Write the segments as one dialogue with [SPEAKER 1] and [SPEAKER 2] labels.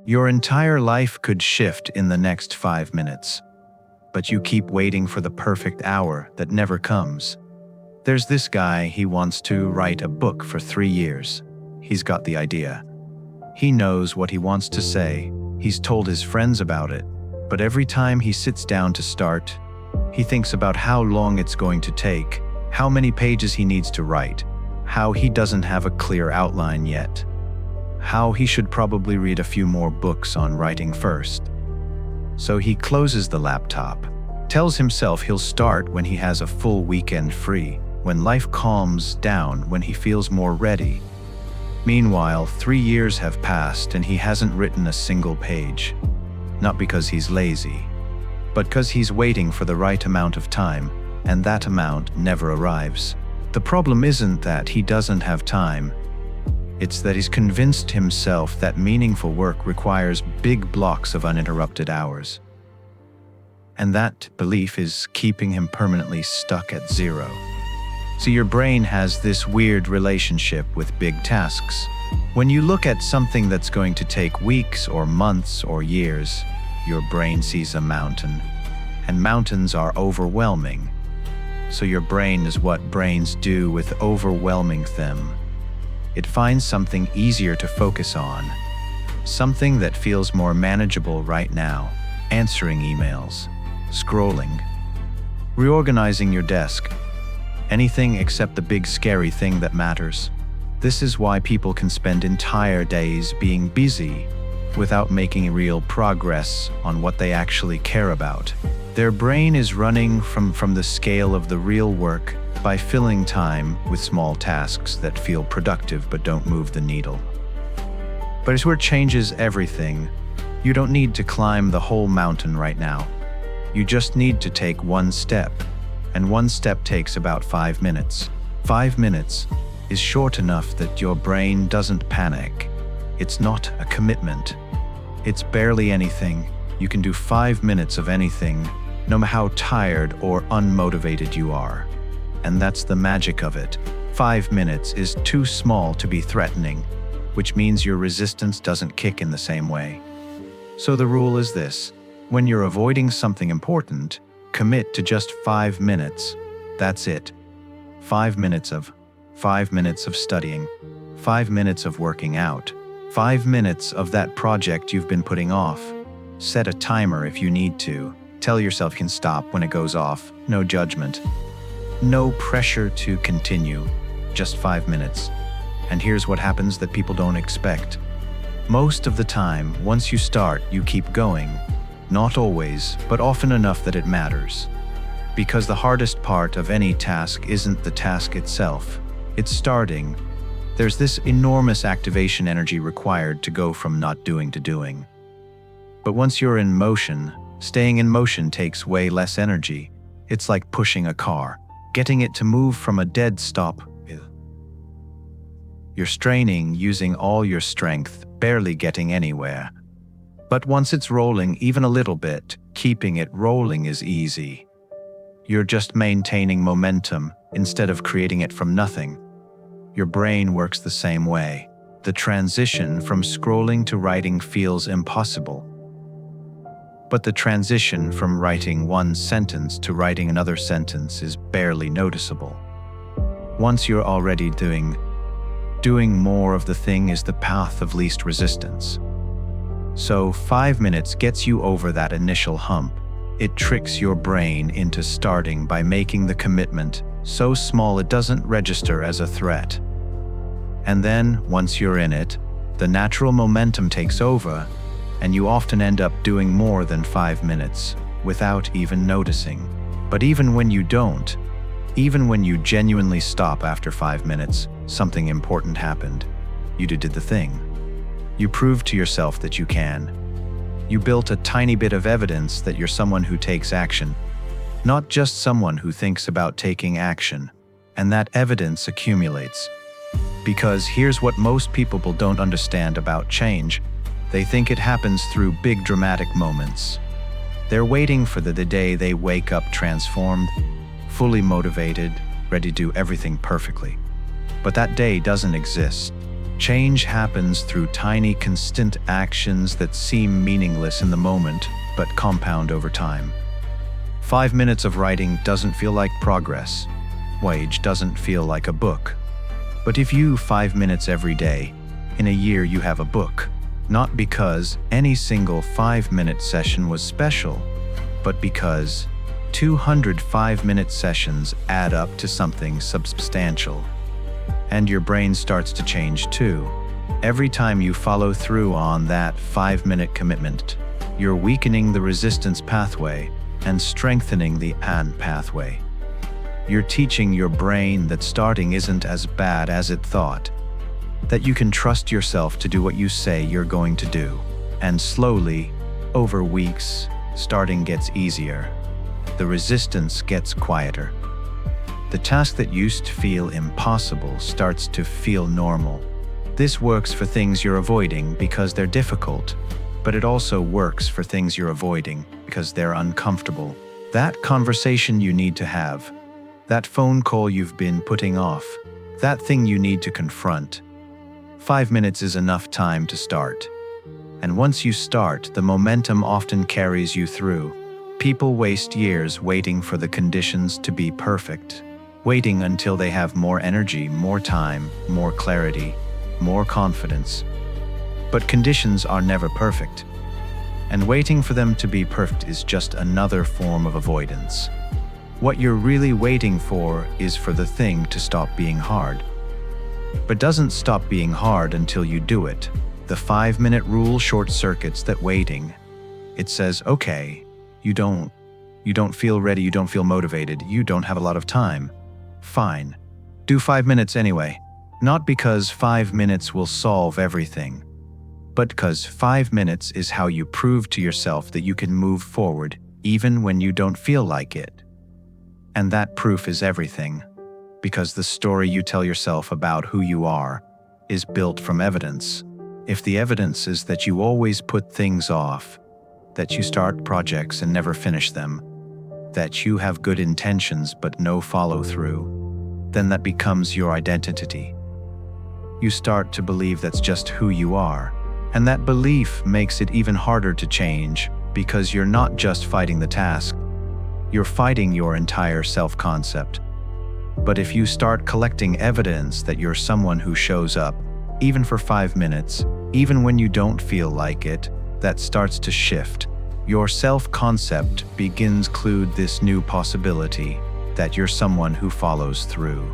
[SPEAKER 1] Your entire life could shift in the next 5 minutes, but you keep waiting for the perfect hour that never comes. There's this guy, he wants to write a book for 3 years. He's got the idea. He knows what he wants to say. He's told his friends about it. But every time he sits down to start, he thinks about how long it's going to take, how many pages he needs to write, how he doesn't have a clear outline yet, how he should probably read a few more books on writing first. So he closes the laptop, tells himself he'll start when he has a full weekend free, when life calms down, when he feels more ready. Meanwhile, 3 years have passed and he hasn't written a single page. Not because he's lazy, but because he's waiting for the right amount of time, and that amount never arrives. The problem isn't that he doesn't have time. It's that he's convinced himself that meaningful work requires big blocks of uninterrupted hours. And that belief is keeping him permanently stuck at zero. So your brain has this weird relationship with big tasks. When you look at something that's going to take weeks or months or years, your brain sees a mountain, and mountains are overwhelming. So your brain is what brains do with overwhelming them. It finds something easier to focus on, something that feels more manageable right now, answering emails, scrolling, reorganizing your desk, anything except the big scary thing that matters. This is why people can spend entire days being busy without making real progress on what they actually care about. Their brain is running from the scale of the real work by filling time with small tasks that feel productive but don't move the needle. But it's where it changes everything. You don't need to climb the whole mountain right now. You just need to take one step, and one step takes about 5 minutes. 5 minutes is short enough that your brain doesn't panic. It's not a commitment. It's barely anything. You can do 5 minutes of anything, no matter how tired or unmotivated you are. And that's the magic of it. 5 minutes is too small to be threatening, which means your resistance doesn't kick in the same way. So the rule is this: when you're avoiding something important, commit to just 5 minutes. That's it. 5 minutes of studying, 5 minutes of working out, 5 minutes of that project you've been putting off. Set a timer if you need to. Tell yourself you can stop when it goes off. No judgment. No pressure to continue. Just 5 minutes. And here's what happens that people don't expect. Most of the time, once you start, you keep going. Not always, but often enough that it matters. Because the hardest part of any task isn't the task itself. It's starting. There's this enormous activation energy required to go from not doing to doing. But once you're in motion, staying in motion takes way less energy. It's like pushing a car. Getting it to move from a dead stop. You're straining, using all your strength, barely getting anywhere. But once it's rolling even a little bit, keeping it rolling is easy. You're just maintaining momentum instead of creating it from nothing. Your brain works the same way. The transition from scrolling to writing feels impossible. But the transition from writing one sentence to writing another sentence is barely noticeable. Once you're already doing more of the thing is the path of least resistance. So 5 minutes gets you over that initial hump. It tricks your brain into starting by making the commitment so small it doesn't register as a threat. And then, once you're in it, the natural momentum takes over, and you often end up doing more than 5 minutes without even noticing. But even when you don't, even when you genuinely stop after 5 minutes, something important happened. You did the thing. You proved to yourself that you can. You built a tiny bit of evidence that you're someone who takes action, not just someone who thinks about taking action. And that evidence accumulates. Because here's what most people don't understand about change. They think it happens through big dramatic moments. They're waiting for the day they wake up transformed, fully motivated, ready to do everything perfectly. But that day doesn't exist. Change happens through tiny, consistent actions that seem meaningless in the moment, but compound over time. 5 minutes of writing doesn't feel like progress. Wage doesn't feel like a book. But if you 5 minutes every day, in a year you have a book. Not because any single 5-minute session was special, but because 200 5-minute sessions add up to something substantial. And your brain starts to change too. Every time you follow through on that 5-minute commitment, you're weakening the resistance pathway and strengthening the AN pathway. You're teaching your brain that starting isn't as bad as it thought, that you can trust yourself to do what you say you're going to do. And slowly, over weeks, starting gets easier. The resistance gets quieter. The task that used to feel impossible starts to feel normal. This works for things you're avoiding because they're difficult, but it also works for things you're avoiding because they're uncomfortable. That conversation you need to have, that phone call you've been putting off, that thing you need to confront. 5 minutes is enough time to start. And once you start, the momentum often carries you through. People waste years waiting for the conditions to be perfect, waiting until they have more energy, more time, more clarity, more confidence. But conditions are never perfect. And waiting for them to be perfect is just another form of avoidance. What you're really waiting for is for the thing to stop being hard. But doesn't stop being hard until you do it. The 5-minute rule short circuits that waiting. It says, okay, you don't feel ready, you don't feel motivated, you don't have a lot of time. Fine. Do 5 minutes anyway. Not because 5 minutes will solve everything, but because 5 minutes is how you prove to yourself that you can move forward even when you don't feel like it. And that proof is everything, because the story you tell yourself about who you are is built from evidence. If the evidence is that you always put things off, that you start projects and never finish them, that you have good intentions but no follow-through, then that becomes your identity. You start to believe that's just who you are, and that belief makes it even harder to change because you're not just fighting the task, you're fighting your entire self-concept. But if you start collecting evidence that you're someone who shows up, even for 5 minutes, even when you don't feel like it, that starts to shift. Your self-concept begins to include this new possibility that you're someone who follows through.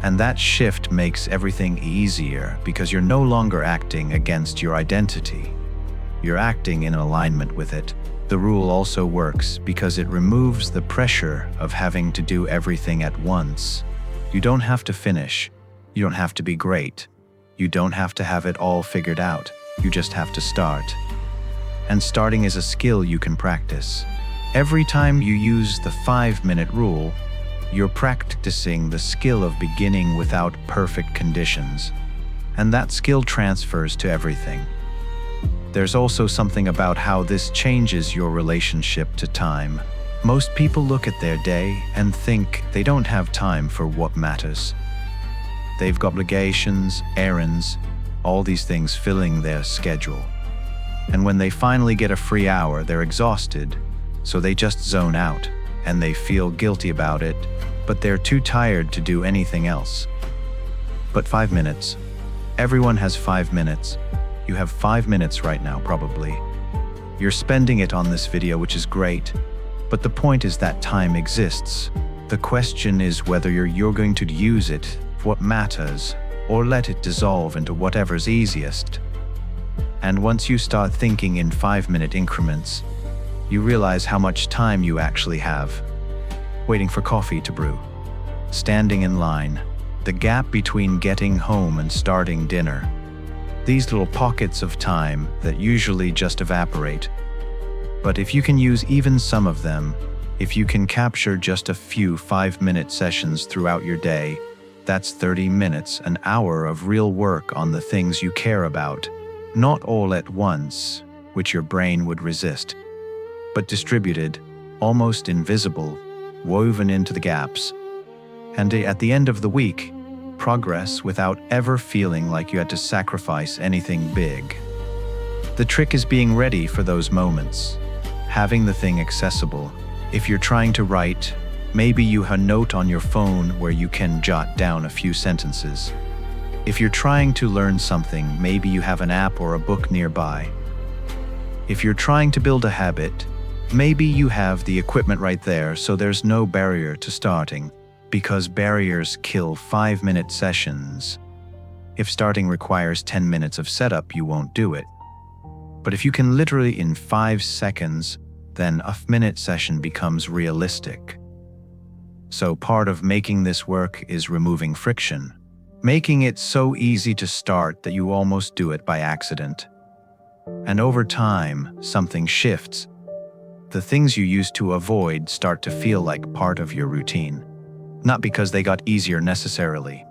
[SPEAKER 1] And that shift makes everything easier because you're no longer acting against your identity. You're acting in alignment with it. The rule also works because it removes the pressure of having to do everything at once. You don't have to finish. You don't have to be great. You don't have to have it all figured out. You just have to start. And starting is a skill you can practice. Every time you use the 5-minute rule, you're practicing the skill of beginning without perfect conditions. And that skill transfers to everything. There's also something about how this changes your relationship to time. Most people look at their day and think they don't have time for what matters. They've got obligations, errands, all these things filling their schedule. And when they finally get a free hour, they're exhausted, so they just zone out, and they feel guilty about it, but they're too tired to do anything else. But 5 minutes. Everyone has 5 minutes. You have 5 minutes right now, probably. You're spending it on this video, which is great, but the point is that time exists. The question is whether you're going to use it for what matters, or let it dissolve into whatever's easiest. And once you start thinking in 5-minute increments, you realize how much time you actually have. Waiting for coffee to brew, standing in line, the gap between getting home and starting dinner. These little pockets of time that usually just evaporate. But if you can use even some of them, if you can capture just a few 5-minute sessions throughout your day, that's 30 minutes, an hour of real work on the things you care about. Not all at once, which your brain would resist, but distributed, almost invisible, woven into the gaps. And at the end of the week, progress without ever feeling like you had to sacrifice anything big. The trick is being ready for those moments, having the thing accessible. If you're trying to write, maybe you have a note on your phone where you can jot down a few sentences. If you're trying to learn something, maybe you have an app or a book nearby. If you're trying to build a habit, maybe you have the equipment right there, so there's no barrier to starting, because barriers kill 5-minute sessions. If starting requires 10 minutes of setup, you won't do it. But if you can literally in 5 seconds, then a minute session becomes realistic. So part of making this work is removing friction, making it so easy to start that you almost do it by accident. And over time, something shifts. The things you used to avoid start to feel like part of your routine. Not because they got easier necessarily,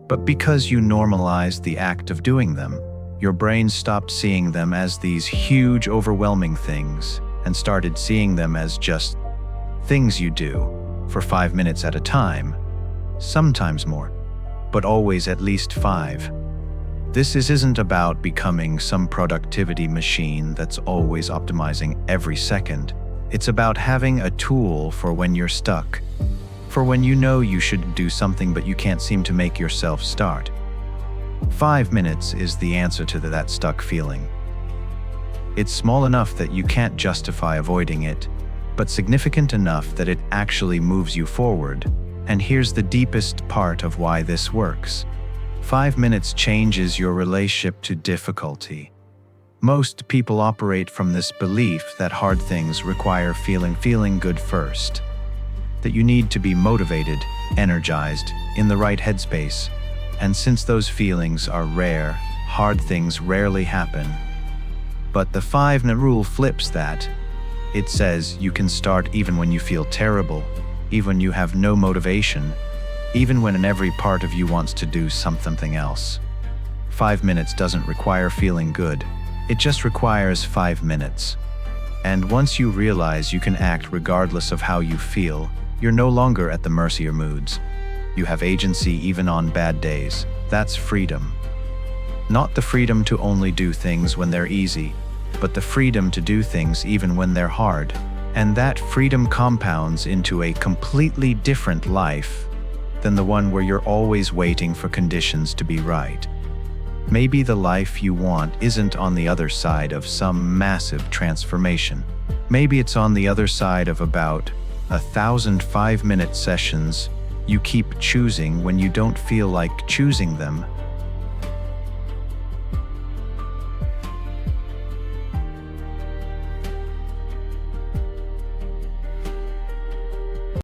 [SPEAKER 1] but because you normalized the act of doing them. Your brain stopped seeing them as these huge, overwhelming things and started seeing them as just things you do for 5 minutes at a time, sometimes more, but always at least 5. This isn't about becoming some productivity machine that's always optimizing every second. It's about having a tool for when you're stuck, for when you know you should do something but you can't seem to make yourself start. 5 minutes is the answer to that stuck feeling. It's small enough that you can't justify avoiding it, but significant enough that it actually moves you forward. And here's the deepest part of why this works. 5 minutes changes your relationship to difficulty. Most people operate from this belief that hard things require feeling good first, that you need to be motivated, energized, in the right headspace. And since those feelings are rare, hard things rarely happen. But the 5-minute rule flips that. It says you can start even when you feel terrible, even when you have no motivation, even when every part of you wants to do something else. 5 minutes doesn't require feeling good. It just requires 5 minutes. And once you realize you can act regardless of how you feel, you're no longer at the mercy of moods. You have agency even on bad days. That's freedom. Not the freedom to only do things when they're easy, but the freedom to do things even when they're hard. And that freedom compounds into a completely different life than the one where you're always waiting for conditions to be right. Maybe the life you want isn't on the other side of some massive transformation. Maybe it's on the other side of about 1,000 5-minute sessions you keep choosing when you don't feel like choosing them,